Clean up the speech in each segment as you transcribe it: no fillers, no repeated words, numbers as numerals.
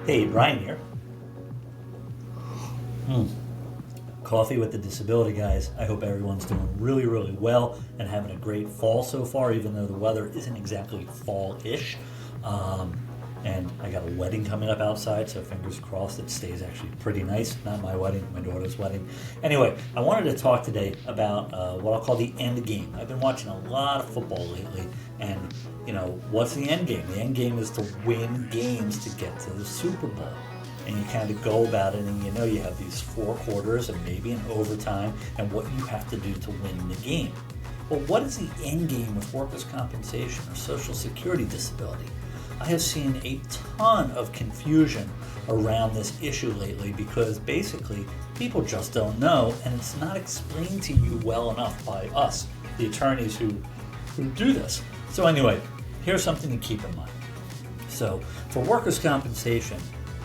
Hey, Brian here. Coffee with the Disability Guys. I hope everyone's doing really, really well and having a great fall so far, even though the weather isn't exactly fall-ish. And I got a wedding coming up outside, so fingers crossed it stays actually pretty nice. Not my wedding, my daughter's wedding. Anyway, I wanted to talk today about what I'll call the end game. I've been watching a lot of football lately, and what's the end game? The end game is to win games to get to the Super Bowl. And you kind of go about it, and you have these 4 quarters and maybe an overtime, and what you have to do to win the game. Well, what is the end game with workers' compensation or Social Security disability? I have seen a ton of confusion around this issue lately because basically people just don't know, and it's not explained to you well enough by us, the attorneys who do this. So anyway, here's something to keep in mind. So for workers' compensation,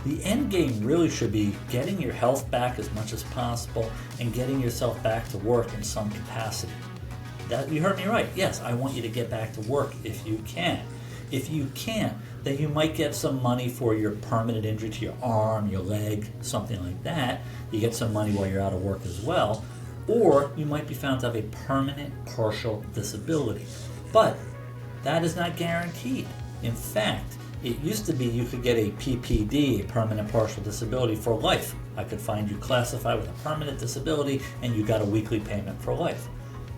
the end game really should be getting your health back as much as possible and getting yourself back to work in some capacity. That, you heard me right. Yes, I want you to get back to work if you can. If you can't, then you might get some money for your permanent injury to your arm, your leg, something like that. You get some money while you're out of work as well. Or you might be found to have a permanent partial disability. But that is not guaranteed. In fact, it used to be you could get a PPD, a permanent partial disability, for life. I could find you classified with a permanent disability and you got a weekly payment for life.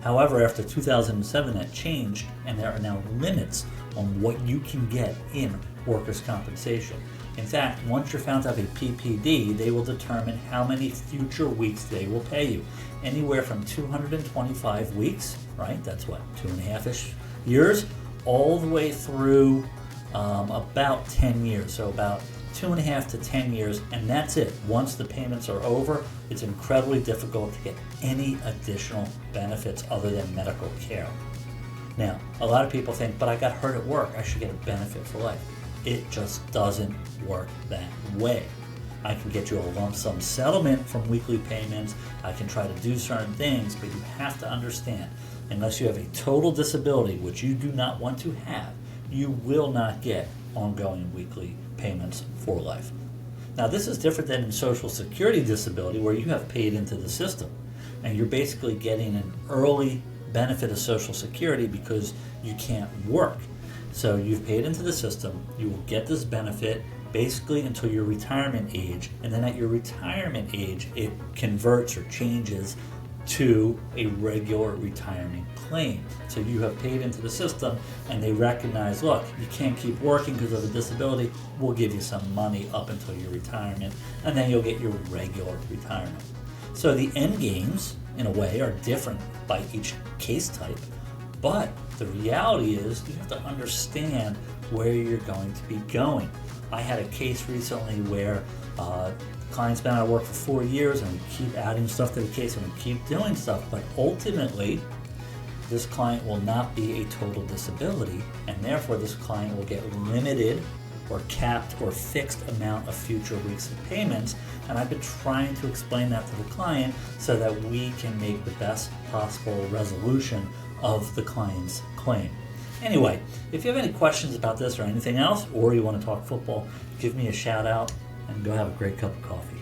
However, after 2007, that changed, and there are now limits on what you can get in workers' compensation. In fact, once you're found to have a PPD, they will determine how many future weeks they will pay you. Anywhere from 225 weeks, right? That's what, 2.5-ish years, all the way through about 10 years. So about 2.5 to 10 years, and that's it. Once the payments are over, it's incredibly difficult to get any additional benefits other than medical care. Now, a lot of people think, but I got hurt at work, I should get a benefit for life. It just doesn't work that way. I can get you a lump sum settlement from weekly payments. I can try to do certain things, but you have to understand, unless you have a total disability, which you do not want to have, you will not get ongoing weekly payments for life. Now, this is different than in Social Security disability, where you have paid into the system and you're basically getting an early benefit of Social Security because you can't work. So you've paid into the system, you will get this benefit basically until your retirement age, and then at your retirement age it converts or changes to a regular retirement claim. So you have paid into the system and they recognize, look, you can't keep working because of a disability, we'll give you some money up until your retirement, and then you'll get your regular retirement. So the end games, in a way, are different by each case type, but the reality is you have to understand where you're going to be going. I had a case recently where client's been out of work for 4 years, and we keep adding stuff to the case and we keep doing stuff, but ultimately this client will not be a total disability, and therefore this client will get limited or capped or fixed amount of future weeks of payments. And I've been trying to explain that to the client so that we can make the best possible resolution of the client's claim. Anyway, if you have any questions about this or anything else, or you want to talk football, give me a shout out and go have a great cup of coffee.